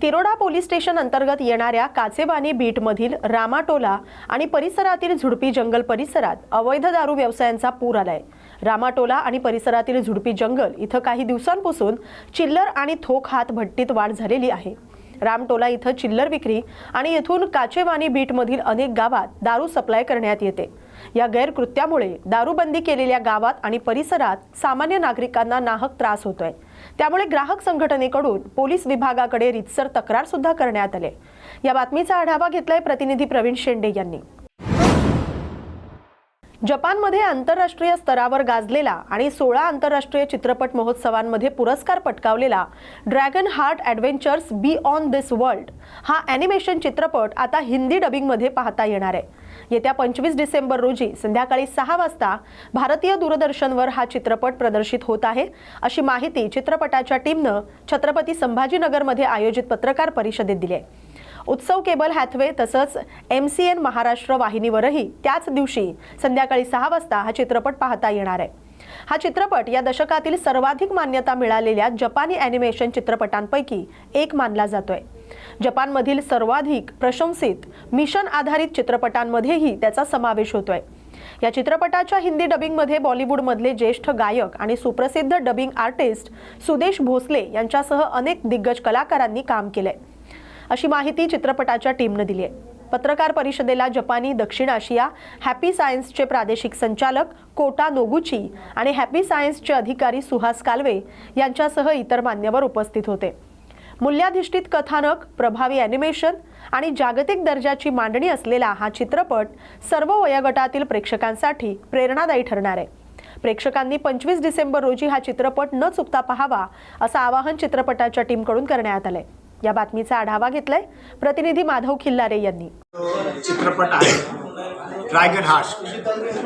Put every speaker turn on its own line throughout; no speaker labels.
Tiroda police station अंतर्गत येणाऱ्या काचेवानी बीटमधील रामाटोला आणि परिसरातील झुडपी जंगल परिसरात अवैध दारू व्यवसायांचा पूर आलाय। रामाटोला आणि परिसरातील झुडपी जंगल इथं काही दिवसांपासून चिल्लर आणि थोक हात भट्टीत वाढ झालेली आहे। रामटोला इथं चिल्लर विक्री आणि येथून काचेवानी बीटमधील अनेक गावात दारू सप्लाय करण्यात येते। या गैरकृत्यामुळे दारूबंदी केलेल्या गावात आणि परिसरात सामान्य नागरिकांना नाहक त्रास होतोय। त्यामुळे ग्राहक संघटनेकडून पोलीस विभागाकडे रितसर तक्रार सुद्धा करण्यात आली। या बातमीचा आढावा घेतलाय प्रतिनिधी प्रवीण शेंडे यांनी। जपानमध्ये आंतरराष्ट्रीय स्तरावर गाजलेला आणि 16 आंतरराष्ट्रीय चित्रपट महोत्सवांमध्ये पुरस्कार पटकावलेला ड्रॅगन हार्ट ॲडव्हेंचर्स बियॉन्ड दिस वर्ल्ड हा ॲनिमेशन चित्रपट आता हिंदी डबिंगमध्ये पाहता येणार आहे। येत्या 25 डिसेंबर रोजी संध्याकाळी 6 वाजता भारतीय दूरदर्शनवर हा चित्रपट प्रदर्शित होत आहे, अशी माहिती चित्रपटाच्या टीमनं छत्रपती संभाजीनगरमध्ये आयोजित पत्रकार परिषदेत दिली आहे। उत्सव केबल हॅथवे तसंच MCN महाराष्ट्र वाहिनीवरही त्याच दिवशी संध्याकाळी 6 वाजता हा चित्रपट पाहता येणार आहे। हा चित्रपट या दशकातील सर्वाधिक मान्यता मिळालेल्या जपानी ॲनिमेशन चित्रपटांपैकी एक मानला जातोय। जपानमधील सर्वाधिक प्रशंसित मिशन आधारित चित्रपटांमध्येही त्याचा समावेश होतोय। या चित्रपटाच्या हिंदी डबिंगमध्ये बॉलिवूडमधले ज्येष्ठ गायक आणि सुप्रसिद्ध डबिंग आर्टिस्ट सुदेश भोसले यांच्यासह अनेक दिग्गज कलाकारांनी काम केलंय, अशी माहिती चित्रपटाच्या टीमने दिली आहे। पत्रकार परिषदेला जपानी दक्षिण आशिया हॅपी सायन्सचे प्रादेशिक संचालक कोटा नोगुची आणि हॅपी सायन्सचे अधिकारी सुहास कालवे यांच्यासह इतर मान्यवर उपस्थित होते। मूल्याधिष्ठित कथानक, प्रभावी ॲनिमेशन आणि जागतिक दर्जाची मांडणी असलेला हा चित्रपट सर्व वयोगटातील प्रेक्षकांसाठी प्रेरणादायी ठरणार आहे। प्रेक्षकांनी 25 डिसेंबर रोजी हा चित्रपट न चुकता पाहावा, असं आवाहन चित्रपटाच्या टीमकडून करण्यात आलंय। या बातमीचा आढावा घेतलाय प्रतिनिधी माधव खिल्लारे यांनी।
चित्रपट आहे ड्रॅगन हार्ट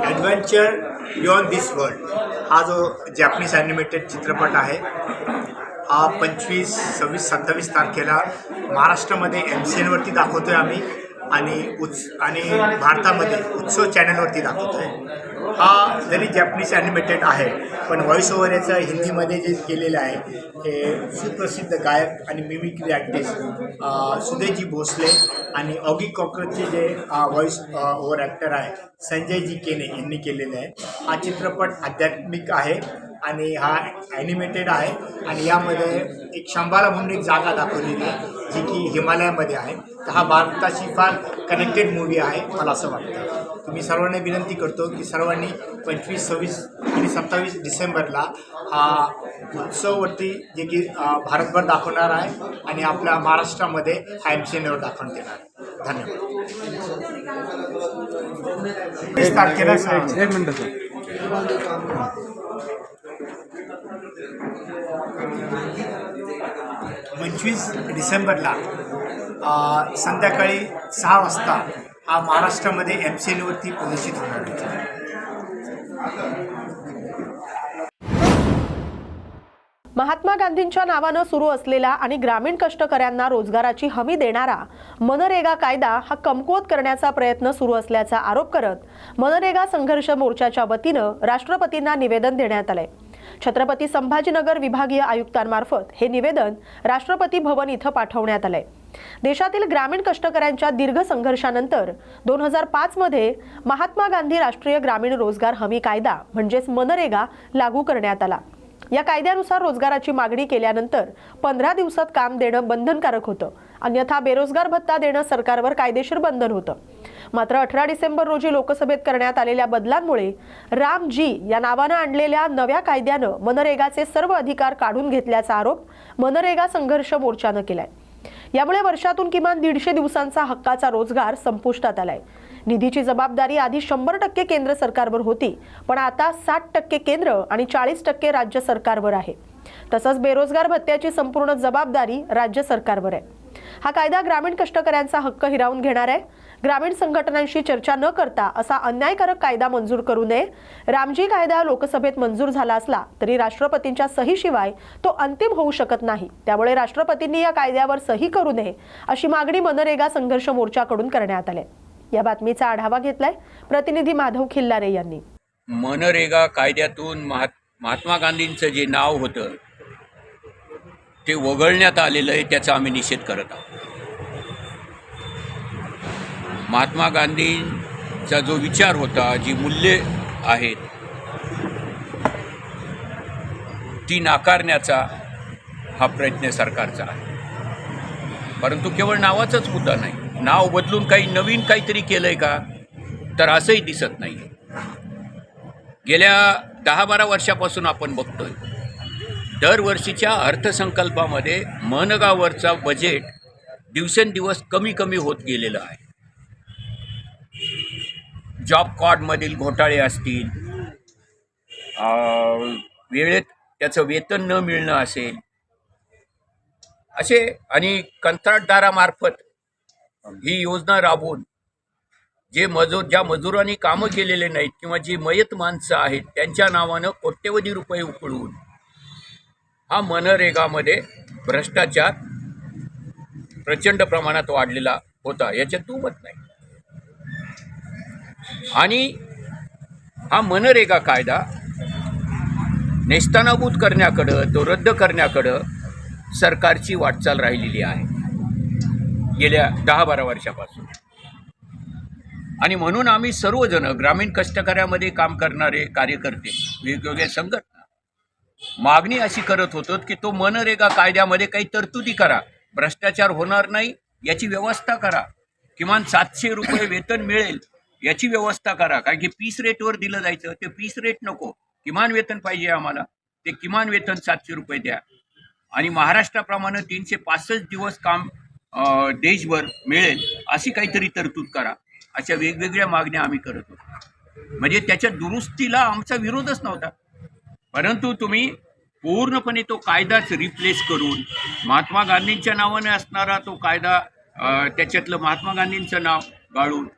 ॲडव्हेंचर बियॉन्ड दिस वर्ल्ड। हा जो जॅपनीज ॲनिमेटेड चित्रपट आहे, हा 25, 26, 27 तारखेला महाराष्ट्रामध्ये MCN वरती दाखवतोय आम्ही आणि भारतामध्ये उत्सव चॅनलवरती दाखवतोय। हा जरी जॅपनीज ॲनिमेटेड आहे, पण व्हॉइस ओव्हर याचं हिंदीमध्ये जे केलेलं आहे हे सुप्रसिद्ध गायक आणि मिमिक्री आर्टिस्ट सुदेशजी भोसले आणि ऑगी कॉकरोचचे जे व्हॉइस ओव्हर ॲक्टर आहे संजयजी केने यांनी केलेलं आहे। हा चित्रपट आध्यात्मिक आहे आणि हा ॲनिमेटेड आहे आणि यामध्ये एक शंबाला म्हणून एक जागा दाखवलेली आहे जी की हिमालयामध्ये आहे। तर हा भारताशी फार कनेक्टेड मूवी आहे मला असं वाटतं। तुम्ही सर्वांनी विनंती करतो की सर्वांनी 25, 26 आणि 27 डिसेंबरला हा उत्सववरती जे की भारतभर दाखवणार आहे आणि आपल्या महाराष्ट्रामध्ये हा MCNवर दाखवण्यात येणार आहे। धन्यवाद। 20 तारखेला 25 डिसेंबरला संध्याकाळी 6 वाजता हा महाराष्ट्रामध्ये MCNवरती प्रदर्शित होणार आहे।
महात्मा गांधींच्या नावानं सुरू असलेला आणि ग्रामीण कष्टकऱ्यांना रोजगाराची हमी देणारा मनरेगा कायदा हा कमकुवत करण्याचा प्रयत्न सुरू असल्याचा आरोप करत मनरेगा संघर्ष मोर्चाच्या वतीनं राष्ट्रपतींना निवेदन देण्यात आलंय। छत्रपती संभाजीनगर विभागीय आयुक्तांमार्फत हे निवेदन राष्ट्रपती भवन इथं पाठवण्यात आलंय। देशातील ग्रामीण कष्टकऱ्यांच्या दीर्घ संघर्षानंतर 2005 मध्ये महात्मा गांधी राष्ट्रीय ग्रामीण रोजगार हमी कायदा म्हणजेच मनरेगा लागू करण्यात आला। या कायद्यानुसार रोजगाराची मागणी केल्यानंतर 15 दिवसात काम देणं बंधनकारक होतं, अन्यथा बेरोजगार भत्ता देणं सरकारवर कायदेशीर बंधन होतं। मात्र 18 डिसेंबर रोजी लोकसभेत करण्यात आलेल्या बदलांमुळे रामजी या नावानं आणलेल्या नव्या कायद्यानं मनरेगाचे सर्व अधिकार काढून घेतल्याचा आरोप मनरेगा संघर्ष मोर्चानं केलाय। यामुळे वर्षातून किमान 150 दिवसांचा हक्काचा रोजगार संपुष्टात आलाय। निधीची जबाबदारी आधी 100% केंद्र सरकारवर होती, पण आता 60% केंद्र आणि 40% राज्य सरकारवर आहे। तसंच बेरोजगार भत्त्याची संपूर्ण जबाबदारी राज्य सरकारवर आहे। हा कायदा ग्रामीण कष्टकऱ्यांचा हक्क हिरावून घेणार आहे। ग्रामीण संघटनांशी चर्चा न करता असा अन्यायकारक कायदा मंजूर करू नये। रामजी कायदा लोकसभेत मंजूर झाला असला तरी राष्ट्रपतींच्या सहीशिवाय तो अंतिम होऊ शकत नाही, त्यामुळे राष्ट्रपतींनी या कायद्यावर सही करू नये अशी मागणी मनरेगा संघर्ष मोर्चाकडून करण्यात आली। या बातमीचा आढावा घेतलाय प्रतिनिधी माधव खिल्लारे यांनी।
मनरेगा कायद्यातून महात्मा गांधींचं जे नाव होतं ते वगळण्यात आलेलं आहे, त्याचा आम्ही निषेध करत आहोत. महात्मा गांधींचा जो विचार होता, जी मूल्ये आहेत, ती नाकारण्याचा हा प्रयत्न सरकारचा आहे. परंतु केवळ नावाचाच मुद्दा नाही, नाव बदलून काही नवीन काहीतरी केलंय का, तर असंही दिसत नाही. गेल्या 10-12 वर्षापासून आपण बघतोय, दरवर्षीच्या अर्थसंकल्पामध्ये मनगावरचा बजेट दिवसेंदिवस कमी कमी होत गेलेलं आहे. जॉब कार्डमधील घोटाळे असतील, वेळेत त्याचं वेतन न मिळणं असेल, असे आणि कंत्राटदारामार्फत ही योजना राबवून ज्या मजुरांनी कामं केलेले नाहीत किंवा जी मयत माणसं आहेत त्यांच्या नावानं कोट्यवधी रुपये उकळून हा मनरेगामध्ये भ्रष्टाचार प्रचंड प्रमाणात वाढलेला होता, याच्यात दुमत नाही. आणि हा मनरेगा कायदा नेस्तानाबूत करण्याकडं, तो रद्द करण्याकडं सरकारची वाटचाल राहिलेली आहे गेल्या 10-12 वर्षापासून. आणि म्हणून आम्ही सर्वजण ग्रामीण कष्टकऱ्यामध्ये काम करणारे कार्यकर्ते, वेगवेगळ्या संघटना मागणी अशी करत होतो की तो मनरेगा कायद्यामध्ये काही तरतुदी करा, भ्रष्टाचार होणार नाही याची व्यवस्था करा, किमान 700 रुपये वेतन मिळेल याची व्यवस्था करा. कारण की पीस रेटवर दिलं जायचं, ते पीस रेट नको, किमान वेतन पाहिजे आम्हाला, ते किमान वेतन 700 रुपये द्या. आणि महाराष्ट्राप्रमाणे 365 दिवस काम देशभर मिळेल अशी काहीतरी तरतूद करा. अशा वेगवेगळ्या मागण्या आम्ही करत होतो. म्हणजे त्याच्या दुरुस्तीला आमचा विरोधच नव्हता. परंतु तुम्ही पूर्णपणे तो कायदाच रिप्लेस करून महात्मा गांधींच्या नावाने असणारा तो कायदा, त्याच्यातलं महात्मा गांधींचं नाव गाळून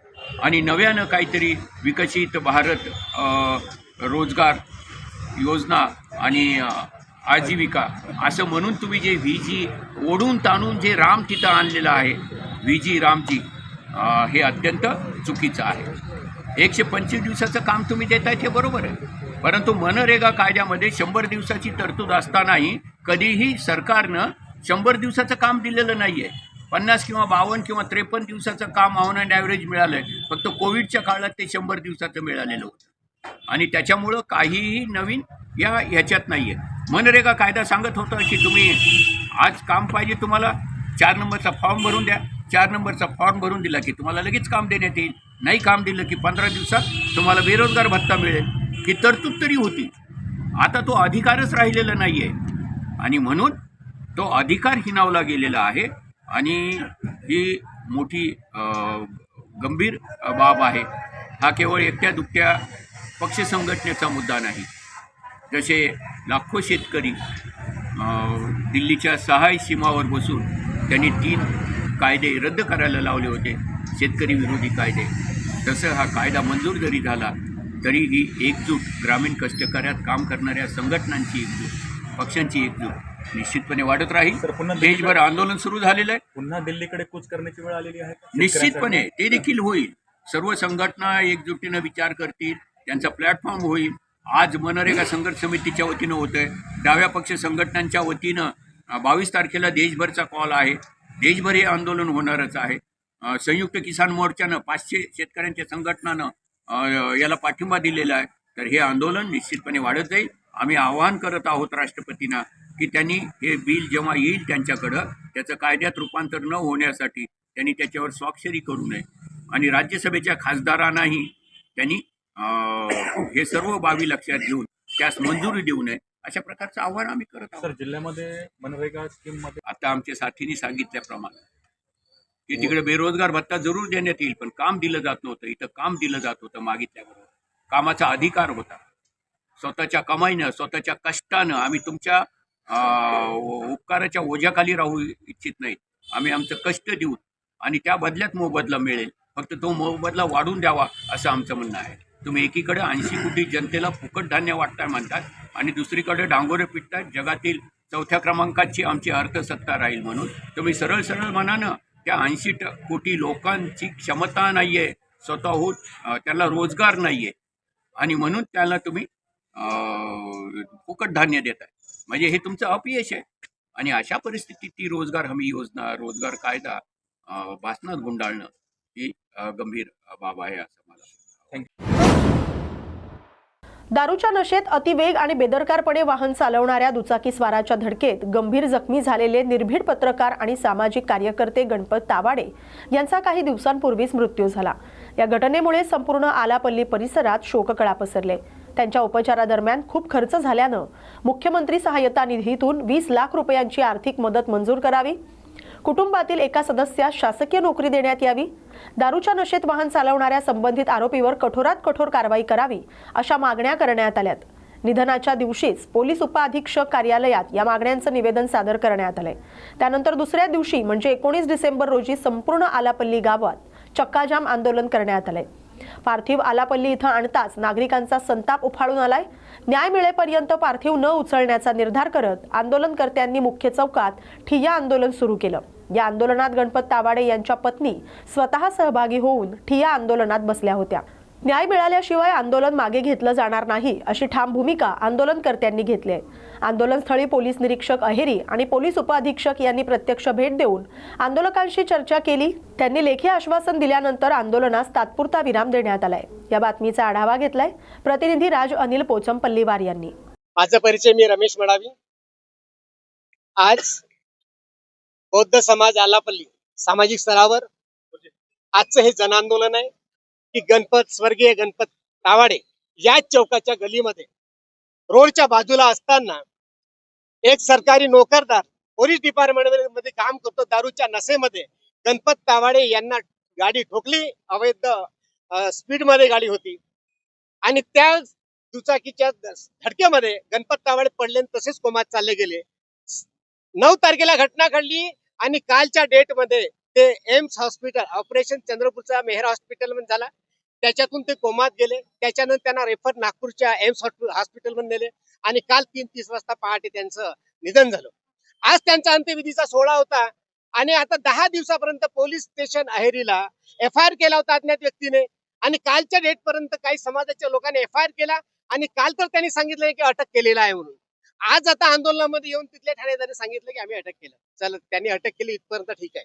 आणि नव्यानं काहीतरी विकसित भारत रोजगार योजना आणि आजीविका असं म्हणून तुम्ही जे व्हीजी ओढून ताणून जे राम तिथं आणलेलं आहे, व्हीजी रामजी, हे अत्यंत चुकीचं आहे. 125 दिवसाचं काम तुम्ही देताय ते बरोबर आहे, परंतु मनरेगा कायद्यामध्ये 100 दिवसाची तरतूद असतानाही कधीही सरकारनं 100 दिवसाचं काम दिलेलं नाही आहे. 50 किंवा 52 किंवा 53 दिवसाचं काम ऑन अँड ॲव्हरेज मिळालं आहे. फक्त कोविडच्या काळात ते 100 दिवसाचं मिळालेलं होतं आणि त्याच्यामुळं काहीही नवीन ह्याच्यात नाही आहे. मनरेगा कायदा सांगत होता की तुम्ही आज काम पाहिजे तुम्हाला 4 नंबरचा फॉर्म भरून द्या. 4 नंबरचा फॉर्म भरून दिला की तुम्हाला लगेच काम देण्यात येईल. नाही काम दिलं की 15 दिवसात तुम्हाला बेरोजगार भत्ता मिळेल, ही तरतूद तरी होती. आता तो अधिकारच राहिलेला नाही आहे आणि म्हणून तो अधिकार हिणावला गेलेला आहे आणि ही मोठी गंभीर बाब आहे. हा केवळ एकट्या दुकट्या पक्ष संघटनेचा मुद्दा नाही. जसे लाखो शेतकरी दिल्लीच्या सहाय सीमावर बसून त्यांनी 3 कायदे रद्द करायला लावले होते, शेतकरी विरोधी कायदे, तसं हा कायदा मंजूर जरी झाला तरीही एकजूट, ग्रामीण कष्टकऱ्यात काम करणाऱ्या संघटनांची एकजूट, पक्षांची एकजूट निश्चितपणे वाढत राहील. देशभर आंदोलन सुरू झालेलं आहे.
पुन्हा दिल्लीकडे कूच करण्याची वेळ आलेली आहे.
निश्चितपणे ते देखील होईल. सर्व संघटना एकजुटीनं विचार करतील, त्यांचा प्लॅटफॉर्म होईल. आज मनरेगा संघर्ष समितीच्या वतीनं होतं आहे, डाव्या पक्ष संघटनांच्या वतीनं 22 तारखेला देशभरचा कॉल आहे. देशभर हे आंदोलन होणारच आहे. संयुक्त किसान मोर्चानं 500 शेतकऱ्यांच्या संघटनानं याला पाठिंबा दिलेला आहे. तर हे आंदोलन निश्चितपणे वाढत जाईल. आम्ही आवाहन करत आहोत राष्ट्रपतींना की त्यांनी हे बिल जेव्हा येईल त्यांच्याकडं, त्याचं कायद्यात रूपांतर न होण्यासाठी त्यांनी त्याच्यावर स्वाक्षरी करू नये आणि राज्यसभेच्या खासदारांनाही त्यांनी हे सर्व बाबी लक्षात घेऊन त्यास मंजुरी देऊ नये, अशा प्रकारचं आव्हान आम्ही करत आहोत.
सर, जिल्ह्यामध्ये मनरेगा स्कीममध्ये
आता आमच्या साथीने सांगितल्याप्रमाणे की तिकडे बेरोजगार भत्ता जरूर देण्यात येईल, पण काम दिलं जात नव्हतं. इथं काम दिलं जात होतं मागितल्याबरोबर. कामाचा अधिकार होता. स्वतःच्या कमाईनं, स्वतःच्या कष्टानं आम्ही तुमच्या उपकाराच्या ओझ्याखाली राहू इच्छित नाहीत. आम्ही आमचं कष्ट देऊ आणि त्या बदल्यात मोबदला मिळेल. फक्त तो मोबदला वाढून द्यावा असं आमचं म्हणणं आहे. तुम्ही एकीकडे 80 कोटी जनतेला फुकट धान्य वाटताय म्हणतात आणि दुसरीकडे डांगोरे पिटतात. जगातील 4थ्या क्रमांकाची आमची अर्थसत्ता राहील म्हणून तुम्ही सरळ सरळ मनानं त्या 80 कोटी लोकांची क्षमता नाही आहे, स्वतःहून त्याला रोजगार नाही आहे आणि म्हणून त्याला तुम्ही फुकट धान्य देताय. म्हणजे हे तुमचं अपयश आहे आणि अशा परिस्थितीत ती रोजगार हमी योजना, रोजगार कायदा भासणात गुंडाळणं ही गंभीर बाब आहे असं मला
दारूच्या नशेत अतिवेग आणि बेदरकारपणे वाहन चालवणाऱ्या दुचाकीस्वाराच्या धडकेत गंभीर जखमी झालेले निर्भीड पत्रकार आणि सामाजिक कार्यकर्ते गणपत तावाडे यांचा काही दिवसांपूर्वीच मृत्यू झाला। या घटनेमुळे संपूर्ण आलापल्ली परिसरात शोककळा पसरले। त्यांच्या उपचारादरम्यान खूप खर्च झाल्यानं मुख्यमंत्री सहाय्यता निधीतून 20 लाख रुपयांची आर्थिक मदत मंजूर करावी, कुटुंबातील एका सदस्यास शासकीय नोकरी देण्यात यावी, दारूच्या नशेत वाहन चालवणाऱ्या संबंधित आरोपीवर कठोरात कठोर कारवाई करावी अशा मागण्या करण्यात आल्यात। निधनाच्या दिवशीच पोलीस उपअधीक्षक कार्यालयात या मागण्यांचं निवेदन सादर करण्यात आले। त्यानंतर दुसऱ्या दिवशी म्हणजे 19 डिसेंबर रोजी संपूर्ण आलापल्ली गावात चक्काजाम आंदोलन करण्यात आले। पार्थिव आलापल्ली इथं आणताच नागरिकांचा संताप उफाळून आलाय। न्याय मिळेपर्यंत पार्थिव न उचलण्याचा निर्धार करत आंदोलनकर्त्यांनी मुख्य चौकात ठिय्या आंदोलन सुरू केलं। या आंदोलनात गणपत तावाडे यांच्या पत्नी स्वतः सहभागी होऊन ठिय्या आंदोलनात बसल्या होत्या। न्याय मिळाल्याशिवाय आंदोलन मागे घेतलं जाणार नाही अशी ठाम भूमिका आंदोलनकर्त्यांनी घेतली आहे। आंदोलनस्थळी पोलीस निरीक्षक अहेरी आणि पोलीस उपअधीक्षक यांनी प्रत्यक्ष भेट देऊन आंदोलकांशी चर्चा केली। त्यांनी लेखी आश्वासन दिल्यानंतर आंदोलनास तात्पुरता विराम देण्यात आलाय। या बातमीचा आढावा घेतलाय प्रतिनिधी राज अनिल पोचमपल्लीवार यांनी।
माझा परिचय मी रमेश मडावी। आज बौद्ध समाज आलापल्ली सामाजिक स्तरावर आजचं हे जन आंदोलन आहे की स्वर्गीय गणपत तावाडे याच चौकाच्या गलीमध्ये रोडच्या बाजूला असताना एक सरकारी नोकरदार पोलीस डिपार्टमेंट मध्ये काम करतो, दारूच्या नशेमध्ये गणपत तावाडे यांना गाडी ठोकली। अवैध स्पीड मध्ये गाडी होती आणि त्या दुचाकीच्या धडकेमध्ये गणपत तावाडे पडले आणि तसेच कोमात चालले गेले। 9 तारखेला घटना घडली आणि कालच्या डेट मध्ये ते एम्स हॉस्पिटल ऑपरेशन चंद्रपूरचा मेहर हॉस्पिटल मध्ये झाला, त्याच्यातून ते कोमात गेले। त्याच्यानंतर त्यांना रेफर नागपूरच्या एम्स हॉस्पिटल मध्ये नेले आणि काल 3:30 वाजता पहाटे त्यांचं निधन झालं। आज त्यांचा अंत्यविधीचा सोहळा होता आणि आता 10 दिवसापर्यंत पोलीस स्टेशन अहेरीला FIR केला होता अज्ञात व्यक्तीने आणि कालच्या डेट पर्यंत काही समाजाच्या लोकांनी FIR केला आणि काल तर त्यांनी सांगितलं की अटक केलेला आहे म्हणून। आज आता आंदोलनामध्ये येऊन तिथल्या ठाणेदारांनी सांगितलं की आम्ही अटक केलं। चल, त्यांनी अटक केली इथपर्यंत ठीक आहे,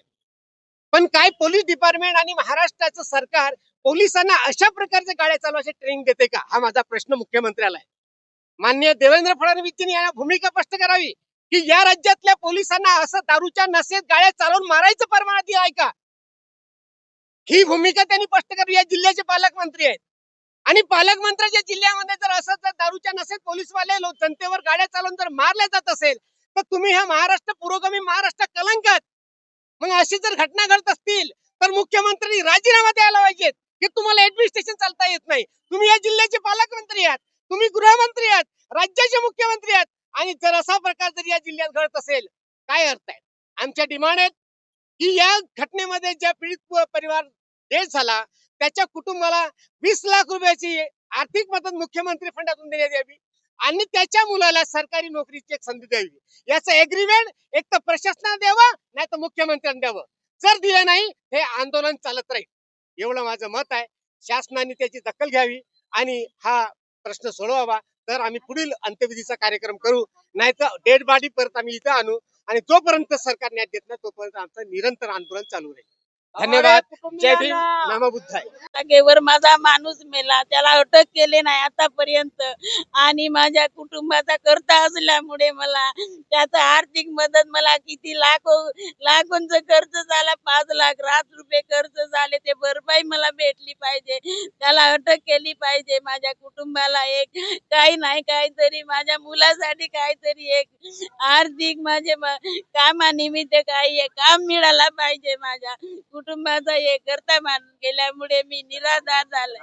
पण काय पोलीस डिपार्टमेंट आणि महाराष्ट्राचं सरकार पोलिसांना अशा प्रकारच्या गाड्या चालवायची ट्रेनिंग देते का? हा माझा प्रश्न मुख्यमंत्र्याला आहे। माननीय देवेंद्र फडणवीस यांनी भूमिका स्पष्ट करावी की या राज्यातल्या पोलिसांना असं दारूच्या नशेत गाड्या चालवून मारायचं परवानगी आहे का? ही भूमिका त्यांनी स्पष्ट करावी। या जिल्ह्याचे पालकमंत्री आहेत आणि पालकमंत्र्याच्या जिल्ह्यामध्ये जर असं जर दारूच्या नशेत पोलीसवाले जनतेवर गाड्या चालवून जर मारल्या जात असेल तर तुम्ही ह्या महाराष्ट्र पुरोगामी महाराष्ट्र कलंकात, मग अशी जर घटना घडत असतील तर मुख्यमंत्री राजीनामा द्यायला पाहिजेत की तुम्हाला ऍडमिनिस्ट्रेशन चालता येत नाही। तुम्ही या जिल्ह्याचे पालकमंत्री आहात, तुम्ही गृहमंत्री आहात, राज्याचे मुख्यमंत्री आहात आणि जर असा प्रकार जर या जिल्ह्यात घडत असेल काय अर्थ आहे? आमच्या डिमांड आहेत की या घटनेमध्ये ज्या पीडित परिवार डेथ झाला त्याच्या कुटुंबाला 20 लाख रुपयाची आर्थिक मदत मुख्यमंत्री फंडातून देण्यात यावी आणि त्याच्या मुलाला सरकारी नोकरीची एक संधी द्यावी। याचं एग्रीमेंट एक तर प्रशासनाने द्यावं नाही तर मुख्यमंत्र्यांनी द्यावं। जर दिलं नाही हे आंदोलन चालत राहील, एवढं माझं मत आहे। शासनाने त्याची दखल घ्यावी आणि हा प्रश्न सोडवावा, तर आम्ही पुढील अंत्यविधीचा कार्यक्रम करू, नाही तर डेड बॉडी परत आम्ही इथं आणू आणि जोपर्यंत सरकार न्याय देत नाही तोपर्यंत आमचं निरंतर आंदोलन चालू राहील। धन्यवाद। जय भीम, नमो बुद्धाय।
जागेवर माझा माणूस मेला, त्याला अटक केले नाही आतापर्यंत आणि माझ्या कुटुंबाचा करता असल्यामुळे मला त्याचा आर्थिक मदत मला किती लाखोंचं कर्ज झाला, 5 लाख रुपये कर्ज झाले, ते भरपाई मला भेटली पाहिजे। त्याला अटक केली पाहिजे। माझ्या कुटुंबाला एक काही नाही काहीतरी, माझ्या मुलासाठी काहीतरी एक आर्थिक माझे कामानिमित्त काही एक काम मिळाला पाहिजे। माझ्या कुटुंबाचा हे करता मानून गेल्यामुळे मी निराधार झाले।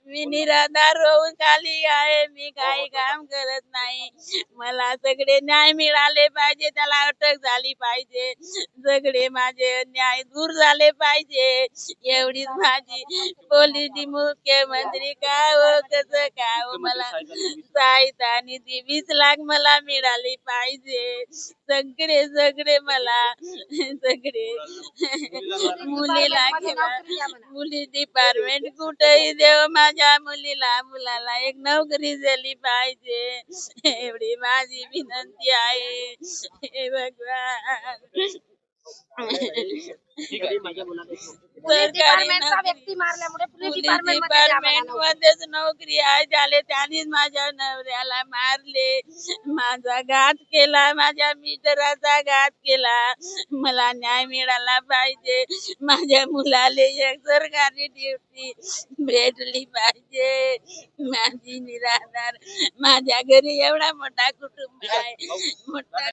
मी निराधार होऊन खाली आहे, मी काही काम करत नाही। मला सगळे न्याय मिळाले पाहिजे, त्याला अटक झाली पाहिजे, सगळे माझे न्याय दूर झाले पाहिजे, एवढीच माझी पोलीस मुख्यमंत्री काय हो कसं काय हो, मला सहायता निधी 20 लाख मला मिळाली पाहिजे। सगळे मला सगळे मुलीला किंवा मुली डिपार्टमेंट कुठेही देव माझ्या मुलाला एक नोकरी झाली पाहिजे एवढी माझी विनंती आहे. हे भगवान डिपार्टमेंट मध्येच नोकरी आहे झाले त्यांनीच माझ्या नवऱ्याला मारले, माझा घात केला, माझ्या मित्राचा घात केला. मला न्याय मिळाला पाहिजे. माझ्या मुलाला एक सरकारी ड्युटी भेटली पाहिजे. माझी निराधार, माझ्या घरी एवढा मोठा कुटुंब आहे. मोठा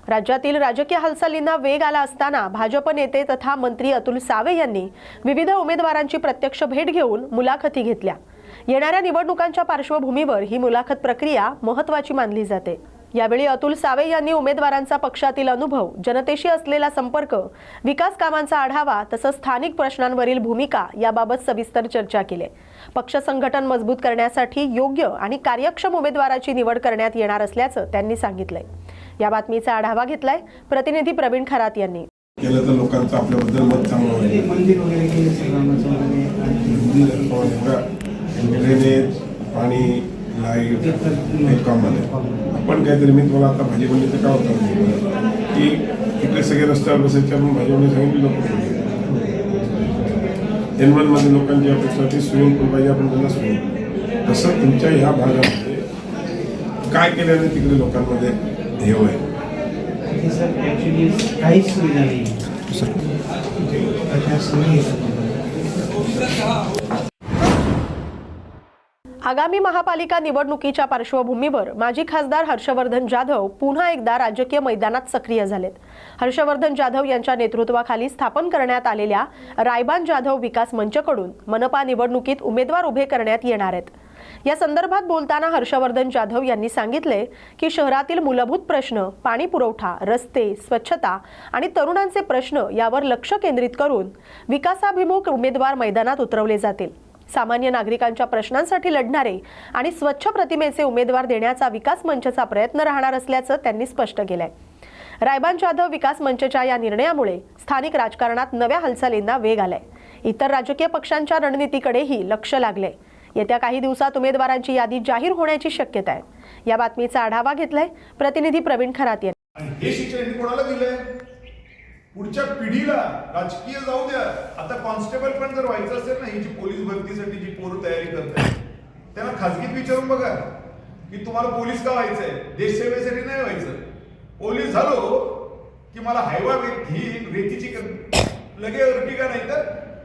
राज्यातील राजकीय हालचालींना वेग आला असताना भाजप नेते तथा मंत्री अतुल सावे यांनी विविध उमेदवारांची प्रत्यक्ष भेट घेऊन मुलाखती घेतल्या. येणाऱ्या निवडणुकांच्या पार्श्वभूमीवर ही मुलाखत प्रक्रिया महत्त्वाची मानली जाते. यावेळी अतुल सावे यांनी उमेदवारांचा पक्षातील अनुभव, जनतेशी असलेला संपर्क, विकास कामांचा आढावा तसंच स्थानिक प्रश्नांवरील भूमिका याबाबत सविस्तर चर्चा केली. पक्ष संघटन मजबूत करण्यासाठी योग्य आणि कार्यक्षम उमेदवाराची निवड करण्यात येणार असल्याचं त्यांनी सांगितलंय. या बातमीचा आढावा घेतलाय प्रतिनिधी प्रवीण खरात यांनी.
केलं तर लोकांचं आपल्याबद्दल मत चांगलं होईल.
मंदिर वगैरे केले
ड्रेनेज, पाणी, लाईट हे काम आले. आपण काहीतरी मी तुम्हाला आता भाजी मंडीचं काय होतं की इकडे सगळे रस्त्यावर बसायचे, आपण भाजी मंडी सांगितली लोक एनवनमध्ये लोकांची अपेक्षा ती स्विमिंग पूल पाहिजे, आपण त्यांना स्विमिंग पूल. तसं तुमच्या ह्या भागामध्ये काय केल्याने तिकडे लोकांमध्ये ध्येय आहे?
सर ॲक्च्युली काहीच सुविधा नाही.
आगामी महापालिका निवडणुकीच्या पार्श्वभूमीवर माजी खासदार हर्षवर्धन जाधव पुन्हा एकदा राजकीय मैदानात सक्रिय झालेत. हर्षवर्धन जाधव यांच्या नेतृत्वाखाली स्थापन करण्यात आलेल्या रायबान जाधव विकास मंचकडून मनपा निवडणुकीत उमेदवार उभे करण्यात येणार आहेत. या संदर्भात बोलताना हर्षवर्धन जाधव यांनी सांगितले की शहरातील मूलभूत प्रश्न, पाणी पुरवठा, रस्ते, स्वच्छता आणि तरुणांचे प्रश्न यावर लक्ष केंद्रित करून विकासाभिमुख उमेदवार मैदानात उतरवले जातील. सामान्य नागरिकांच्या प्रश्नांसाठी लढणारे आणि स्वच्छ प्रतिमेचे उमेदवार देण्याचा विकास मंचचा प्रयत्न राहणार असल्याचं त्यांनी स्पष्ट केलंय. रायबान जाधव विकास मंचच्या या निर्णयामुळे स्थानिक राजकारणात नव्या हालचालींना वेग आलाय. इतर राजकीय पक्षांच्या रणनीतीकडेही लक्ष लागले. येत्या काही दिवसात उमेदवारांची यादी जाहीर होण्याची शक्यता आहे. या बातमीचा आढावा घेतलाय प्रतिनिधी प्रवीण खरात यांनी.
हे शिक्षण कोणाला दिलंय? पुढच्या पिढीला. राजकीय जाऊ द्या, आता कॉन्स्टेबल पण जर व्हायचं असेल ना, ही जी पोलीस भरतीसाठी जी पोरं तयारी करतात त्यांना खाजगीत विचारून बघा की तुम्हाला पोलीस का व्हायचंय? देशसेवेसाठी नाही व्हायचं. पोलीस झालो की मला हायवा ही रेतीची लगे अर्टिगा नाही तर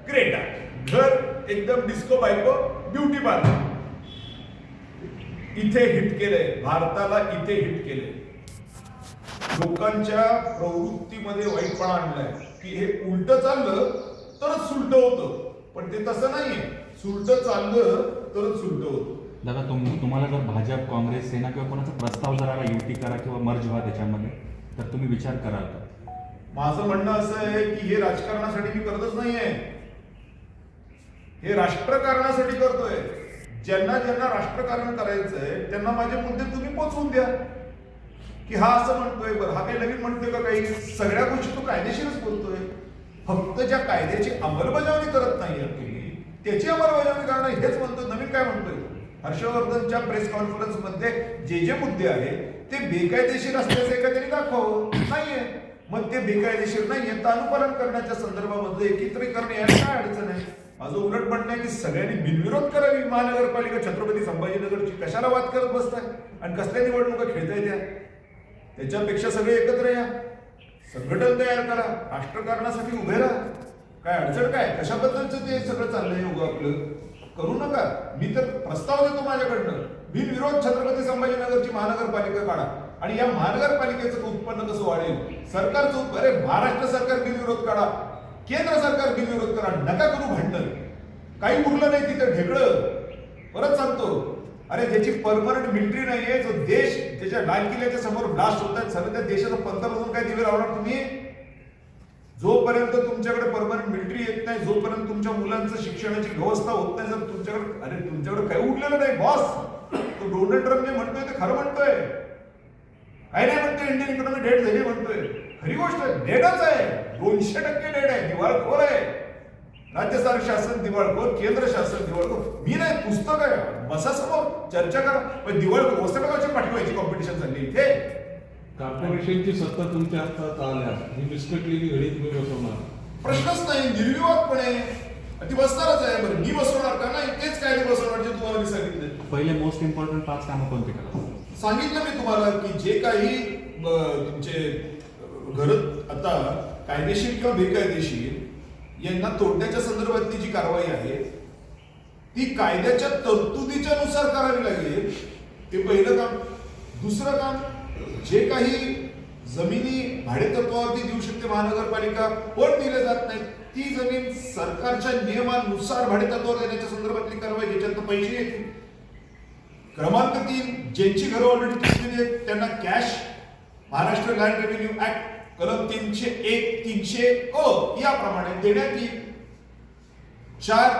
क्रेटा, घर एकदम डिस्को बायको, ब्युटी पार्लर. इथे हिट केलंय, भारताला इथे हिट केलंय. लोकांच्या प्रवृत्तीमध्ये वाईटपणा आणलाय की हे उलट चाललं तरच सुलट होतं, पण ते तसं नाहीये. सुलट चाललं तरच सुलट होतं.
दादा तुम्हाला जर भाजप, काँग्रेस, सेना किंवा कोणाचा प्रस्ताव जर आला युती करा किंवा मर्ज व्हा त्याच्यामध्ये, तर तुम्ही विचार कराल का?
माझं म्हणणं असं आहे की हे राजकारणासाठी मी करतच नाहीये, हे राष्ट्रकारणासाठी करतोय. ज्यांना ज्यांना राष्ट्रकारण करायचंय त्यांना माझे मुद्दे तुम्ही पोचवून द्या की हा असं म्हणतोय, बरं हा काही नवीन म्हणतोय का? काही सगळ्या गोष्टी तो कायदेशीरच बोलतोय. फक्त ज्या कायद्याची अंमलबजावणी करत नाही तुम्ही, त्याची अंमलबजावणी करणं हेच म्हणतो. नवीन काय म्हणतोय? हर्षवर्धनच्या प्रेस कॉन्फरन्स मध्ये जे जे मुद्दे आहेत ते बेकायदेशीर असल्याचं एखाद्याने दाखवावं. नाहीये, मग ते बेकायदेशीर नाहीये तर अनुपालन करण्याच्या संदर्भामध्ये एकत्रीकरण यायला काय अडचण आहे? माझं उलट म्हणणं आहे की सगळ्यांनी बिनविरोध करावी महानगरपालिका छत्रपती संभाजीनगरची. कशाला वाद करत बसताय आणि कसल्या निवडणुका खेळताय त्या? त्याच्यापेक्षा सगळे एकत्र या, संघटन तयार करा, राष्ट्रकारणासाठी उभे राहा. काय अडचण काय? कशाबद्दलचं ते सगळं चाललंय उभं आपलं करू नका. मी तर प्रस्ताव देतो माझ्याकडनं, बिनविरोध छत्रपती संभाजीनगरची महानगरपालिका काढा आणि या महानगरपालिकेचं उत्पन्न कसं वाढेल, सरकारचं. अरे महाराष्ट्र सरकार बिनविरोध काढा, केंद्र सरकार बिनविरोध करा, नका करू भांडण. काही उरलं नाही तिथं ढेकळं. परत सांगतो, अरे ज्याची परमनंट मिलिटरी नाहीये, जो देश ज्याच्या लाल किल्ल्याच्या समोर ब्लास्ट होत आहेत, सगळं त्या देशाचं पंतप्रधान काय दिवे लावणार तुम्ही? जोपर्यंत तुमच्याकडे परमनंट मिलिटरी येत नाही, जोपर्यंत तुमच्या मुलांचं शिक्षणाची व्यवस्था होत नाही, जर तुमच्याकडे तुमच्याकडे काही उरलेलं नाही बॉस. तो डोनाल्ड ट्रम्प जे म्हणतोय ते खरं म्हणतोय, काही नाही म्हणतोय. इंडियन इकॉनॉमी डेट झाली म्हणतोय. खरी गोष्ट डेडच आहे, 200% डेड आहे, दिवाळखोर आहे. राज्य शासन दिवाळखोर, केंद्र शासन दिवाळखोर. मी नाही, पुस्तक आहे, बसा समोर चर्चा करा. पण दिवाळखोर वस्तुमागाची पाठवायची कॉम्पिटिशन झाली इथे.
कॉर्पोरेशनची सत्ता तुमच्या हातात आल्यास ही मिस्टेकली घडी तुम्ही बसवणार.
प्रश्नच नाही, निर्विवादपणे ती बसणारच आहे. बरं मी बसवणार का? नाही, तेच कायदे बसवणार जे तुम्हाला मी सांगितले.
पहिले मोस्ट इम्पॉर्टंट 5 कामं कोणते करा?
सांगितलं मी तुम्हाला की जे काही तुमचे घर आता कायदेशीर किंवा बेकायदेशीर यांना तोडण्याच्या संदर्भातली जी कारवाई आहे ती कायद्याच्या तरतुदीच्या नुसार करावी लागेल. ते पहिलं काम. दुसरं काम, जे काही जमिनी भाडेतत्वावरती देऊ शकते महानगरपालिका पण दिले जात नाही, ती जमीन सरकारच्या नियमानुसार भाडेतत्वावर देण्याच्या संदर्भातली कारवाई, ज्याच्यात पैसे येतील. क्रमांक 3, ज्यांची घरं ऑलरेडी तुटलेली आहेत त्यांना cash Maharashtra land revenue act कलम 301, 300 याप्रमाणे देण्यात येईल. 4,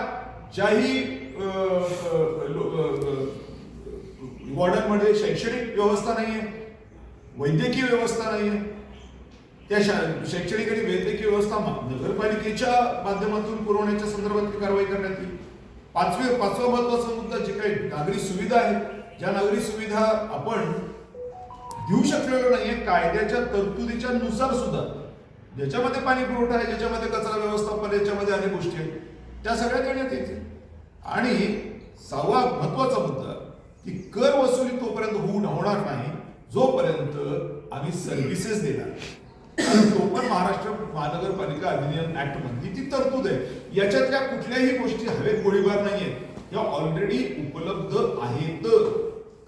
ज्याही वॉर्डांमध्ये शैक्षणिक व्यवस्था नाहीये, वैद्यकीय व्यवस्था नाहीये, त्या शैक्षणिक आणि वैद्यकीय व्यवस्था नगरपालिकेच्या माध्यमातून पुरवण्याच्या संदर्भातली कारवाई करण्यात येईल. पाचवा महत्वाचा मुद्दा, जे काही नागरी सुविधा आहेत, ज्या नागरी सुविधा आपण देऊ शकलेलो नाहीये कायद्याच्या तरतुदीच्या नुसार सुद्धा, ज्याच्यामध्ये पाणी पुरवठा आहे, ज्याच्यामध्ये कचरा व्यवस्थापन, याच्यामध्ये अनेक गोष्टी आहेत, त्या सगळ्या देण्यात येतील. आणि 6वा महत्वाचा मुद्दा की कर वसुली तोपर्यंत होणार नाही जोपर्यंत आम्ही सर्व्हिसेस देणार. तो पण महाराष्ट्र महानगरपालिका अधिनियम ऍक्ट मधली ती तरतूद आहे. याच्यातल्या कुठल्याही गोष्टी हवेत गोळीबार नाहीये, या ऑलरेडी उपलब्ध आहेत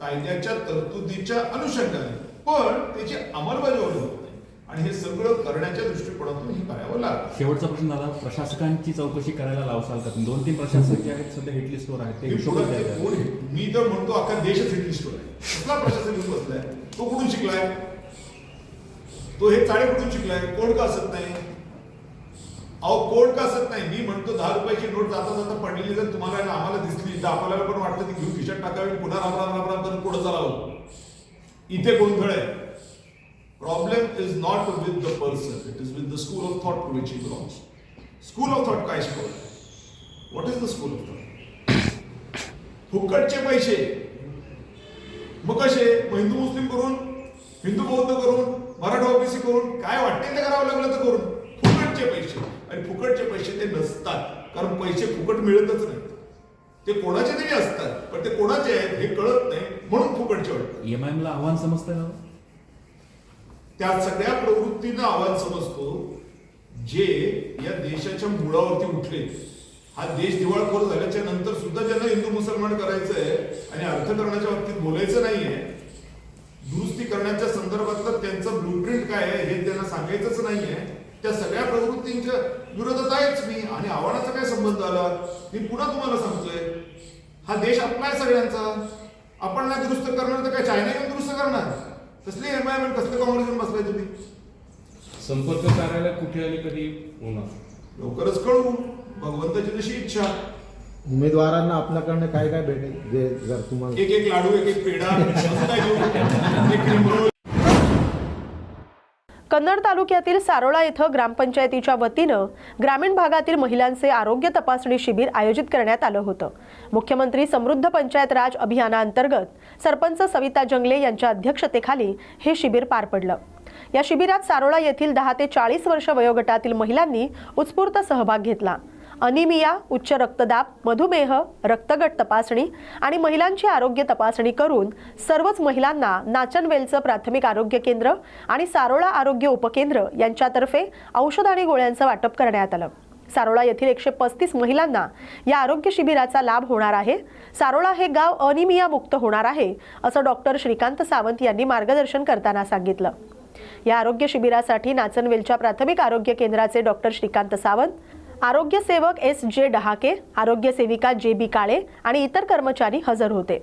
कायद्याच्या तरतुदीच्या अनुषंगाने, पण त्याची अंमलबजावणी होत नाही. आणि हे सगळं करण्याच्या दृष्टिकोनातून हे करावं लागतं.
शेवटचा प्रश्न दादा, प्रशासकांची चौकशी करायला लावसाल का? 2-3 प्रशासक जे आहेत सध्या हिटलिस्टवर आहेत, ते हिशोबात द्यायला.
मी तर म्हणतो अख्खा देशच हिटलिस्टवर आहे. कुठला प्रशासक येऊन बसलाय? तो कुठून शिकलाय? तो हे चाळे कुठून शिकलाय? कोड का असत नाही? अहो कोड का असत नाही? मी म्हणतो 10 रुपयाची नोट जाता जाता पडलेली जर तुम्हाला आम्हाला दिसली तर आपल्याला पण वाटतं ती घेऊन खिशात टाकावी, पुन्हा राम करून पुढे चालावं. इथे गोंधळ आहे. Problem is not with the person, it is with the school of thought to which he belongs. School of thought काय शिकवलं? What is the school of thought? फुकटचे पैसे. मग कसे? हिंदू मुस्लिम करून, हिंदू बौद्ध करून, मराठा ओबीसी करून, काय वाटते ते करावं लागलं तर करून. फुकटचे पैसे. आणि फुकटचे पैसे ते नसतात, कारण पैसे फुकट मिळतच नाही. ते कोणाचे तरी असतात, पण ते कोणाचे आहेत हे कळत नाही, म्हणून फुकटचे वाटतात.
EMIM ला आव्हान समजतं का?
त्या सगळ्या प्रवृत्तींना आव्हान समजतो जे या देशाच्या मुळावरती उठले. हा देश दिवाळखोर झाल्याच्या नंतर सुद्धा ज्यांना हिंदू मुसलमान करायचंय आणि अर्थकारणाच्या बाबतीत बोलायचं नाहीये, दुरुस्ती करण्याच्या संदर्भातलं त्यांचं ब्लूप्रिंट काय आहे हे त्यांना सांगायचंच नाहीये, त्या सगळ्या प्रवृत्तींच्या विरोधात आहेच मी. आणि आव्हानाचा काय संबंध आला? मी पुन्हा तुम्हाला सांगतोय, हा देश आपला आहे सगळ्यांचा. आपण नाही दुरुस्त करणार तर काय चायना येऊन दुरुस्त करणार? कसली एमआयएम, कसले काँग्रेस येऊन बसलाय तुम्ही?
संपर्क कार्यालय कुठे आणि कधी होणार?
लवकरच कळू, भगवंताची जशी इच्छा.
उमेदवारांना आपल्याकडनं काय काय भेटेल जे जर तुम्हाला?
एक लाडू, एक पेढा, एक क्रीम रोल.
कन्नड तालुक्यातील सारोळा येथे ग्रामपंचायतीच्या वतीनं ग्रामीण भागातील महिलांचे आरोग्य तपासणी शिबिर आयोजित करण्यात आलं होतं. मुख्यमंत्री समृद्ध पंचायत राज अभियानांतर्गत सरपंच सविता जंगले यांच्या अध्यक्षतेखाली हे शिबिर पार पडलं. या शिबिरात सारोळा येथील 10 ते 40 वर्ष वयोगटातील महिलांनी उत्स्फूर्त सहभाग घेतला. अनिमिया, उच्च रक्तदाब, मधुमेह, रक्तगट तपासणी आणि महिलांची आरोग्य तपासणी करून सर्वच महिलांना नाचनवेलचं प्राथमिक आरोग्य केंद्र आणि सारोळा आरोग्य उपकेंद्र यांच्यातर्फे औषध आणि गोळ्यांचं वाटप करण्यात आलं. सारोळा येथील 135 महिलांना या आरोग्य शिबिराचा लाभ होणार आहे. सारोळा हे गाव अनिमिया मुक्त होणार आहे असं डॉक्टर श्रीकांत सावंत यांनी मार्गदर्शन करताना सांगितलं. या आरोग्य शिबिरासाठी नाचनवेलच्या प्राथमिक आरोग्य केंद्राचे डॉक्टर श्रीकांत सावंत, आरोग्य सेवक SJ डहाके, आरोग्य सेविका JB काळे आणि इतर कर्मचारी हजर होते.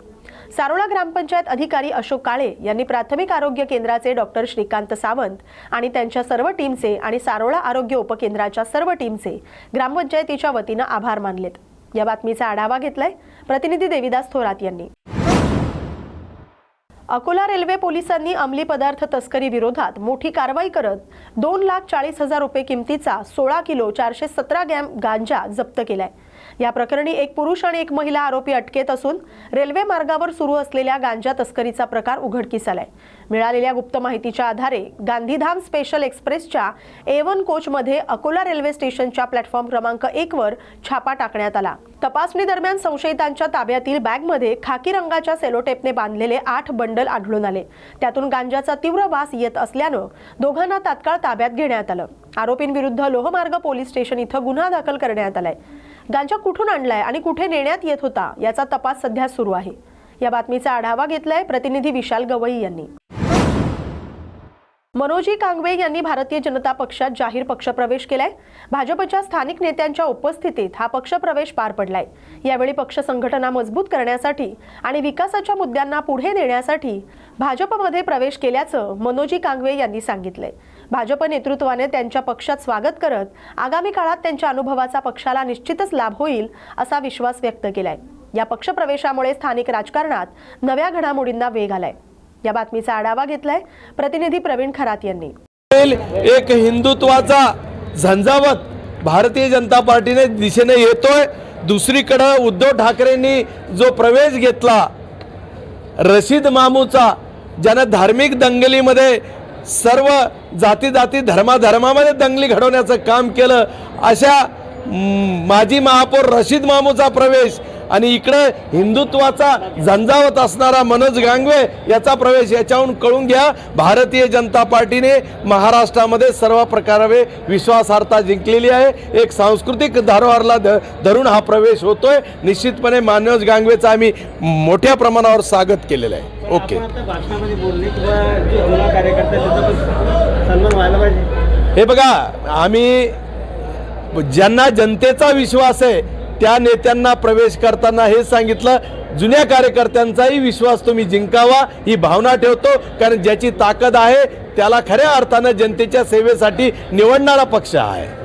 सारोळा ग्रामपंचायत अधिकारी अशोक काळे यांनी प्राथमिक आरोग्य केंद्राचे डॉक्टर श्रीकांत सावंत आणि त्यांच्या सर्व टीमचे आणि सारोळा आरोग्य उपकेंद्राच्या सर्व टीमचे ग्रामपंचायतीच्या वतीनं आभार मानलेत. या बातमीचा आढावा घेतलाय प्रतिनिधी देविदास थोरात यांनी. अकोला रेल्वे पोलिसांनी अंमली पदार्थ तस्करी विरोधात मोठी कारवाई करत 2,40,000 रुपये किमतीचा 16 किलो 417 ग्रॅम गांजा जप्त केलाय। या प्रकरणी एक पुरुष आणि एक महिला आरोपी अटकेत असून रेल्वे मार्गावर सुरू असलेल्या गांजा तस्करीचा प्रकार उघडकीस आलाय। मिळालेल्या गुप्त माहितीच्या आधारे गांधीधाम स्पेशल एक्सप्रेसच्या A1 कोचमध्ये अकोला रेल्वे स्टेशनच्या प्लॅटफॉर्म क्रमांक 1 वर छापा टाकण्यात आला। तपासणी दरम्यान संशयितांच्या ताब्यातील बॅगमध्ये खाकी रंगाच्या सेलोटेपने बांधलेले 8 बंडल आढळून आले। त्यातून गांजाचा तीव्र वास येत असल्यानं दोघांना तात्काळ ताब्यात घेण्यात आलं। आरोपींविरुद्ध लोहमार्ग पोलीस स्टेशन इथं गुन्हा दाखल करण्यात आलाय। गांजा कुठून आणलाय आणि कुठे नेण्यात येत होता याचा तपास सध्या सुरू आहे। या बातमीचा आढावा घेतलाय प्रतिनिधी विशाल गवई यांनी। मनोजी कांगवे यांनी भारतीय जनता पक्षात जाहीर पक्षप्रवेश केलाय। भाजपच्या स्थानिक नेत्यांच्या उपस्थितीत हा पक्षप्रवेश पार पडलाय। यावेळी पक्ष संघटना मजबूत करण्यासाठी आणि विकासाच्या मुद्द्यांना पुढे नेण्यासाठी भाजपमध्ये प्रवेश केल्याचं मनोजी कांगवे यांनी सांगितलंय। भाजप नेतृत्वाने त्यांच्या पक्षात स्वागत करत आगामी काळात त्यांच्या अनुभवाचा पक्षाला निश्चितच लाभ होईल असा विश्वास व्यक्त केलाय। या पक्षप्रवेशामुळे स्थानिक राजकारणात नव्या घडामोडींना वेग आलाय। या बातमीचा आढावा घेतलाय प्रतिनिधी प्रवीण खरात यांनी।
एक हिंदुत्वाचा झंझावत भारतीय जनता पार्टीने दिशेने येतोय। दुसरीकडे उद्धव ठाकरेंनी जो प्रवेश घेतला रशीद मामूचा, ज्यानं धार्मिक दंगलीमध्ये सर्व जाती धर्मामध्ये दंगली घडवण्याचं काम केलं, अशा माजी महापौर रशीद मामूचा प्रवेश आणि इकडे हिंदुत्वाचा झंझावत असणारा मनोज गांगवे याचा प्रवेश, याच्याहून कळून घ्या भारतीय जनता पार्टीने महाराष्ट्रामध्ये सर्व प्रकारे विश्वासार्हता जिंकलेली आहे। एक सांस्कृतिक धरोहरला धरून हा प्रवेश होतोय। निश्चितपणे मनोज गांगवेचा आम्ही मोठ्या प्रमाणावर स्वागत केलेलं आहे। ओके, हे बघा, आम्ही ज्यांना जनतेचा विश्वास आहे त्या नेत्यांना प्रवेश करताना हे सांगितलं, जुन्या कार्यकर्त्यांचाही विश्वास तुम्ही जिंकावा ही भावना ठेवतो, कारण ज्याची ताकद आहे त्याला खऱ्या अर्थानं जनतेच्या सेवेसाठी निवडणारा पक्ष आहे।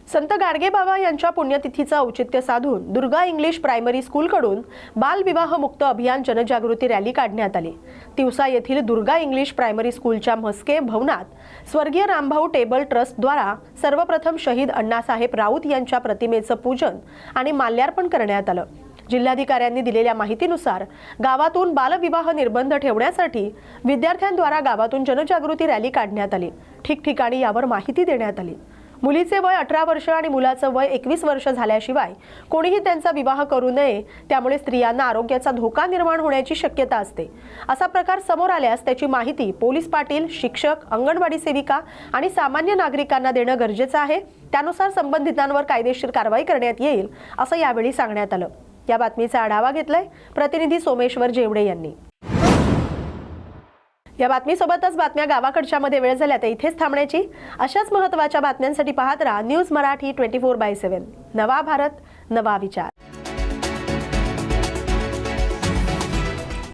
संत गाडगेबाबा यांच्या पुण्यतिथीचं औचित्य साधून दुर्गा इंग्लिश प्रायमरी स्कूलकडून बालविवाह मुक्त अभियान जनजागृती रॅली काढण्यात आली। तिवसा येथील दुर्गा इंग्लिश प्रायमरी स्कूलच्या म्हस्के भवनात स्वर्गीय रामभाऊ टेबल ट्रस्ट द्वारा सर्वप्रथम शहीद अण्णासाहेब राऊत यांच्या प्रतिमेचं पूजन आणि माल्यार्पण करण्यात आलं। जिल्हाधिकाऱ्यांनी दिलेल्या माहितीनुसार गावातून बालविवाह निर्बंध ठेवण्यासाठी विद्यार्थ्यांद्वारा गावातून जनजागृती रॅली काढण्यात आली। ठिकठिकाणी यावर माहिती देण्यात आली। मुलीचे वय 18 वर्ष आणि मुलाचं वय 21 वर्ष झाल्याशिवाय कोणीही त्यांचा विवाह करू नये, त्यामुळे स्त्रियांना आरोग्याचा धोका निर्माण होण्याची शक्यता असते। असा प्रकार समोर आल्यास त्याची माहिती पोलीस पाटील, शिक्षक, अंगणवाडी सेविका आणि सामान्य नागरिकांना देणं गरजेचं आहे। त्यानुसार संबंधितांवर कायदेशीर कारवाई करण्यात येईल असं यावेळी सांगण्यात आलं। या बातमीचा आढावा घेतलाय प्रतिनिधी सोमेश्वर जेवडे यांनी। या बातमीसोबतच बातम्या गावाकडच्या मध्ये वेळ झाल्या तर इथेच थांबण्याची। अशाच महत्त्वाच्या बातम्यांसाठी पाहत राहा न्यूज मराठी 24/7। नवा भारत, नवा विचार।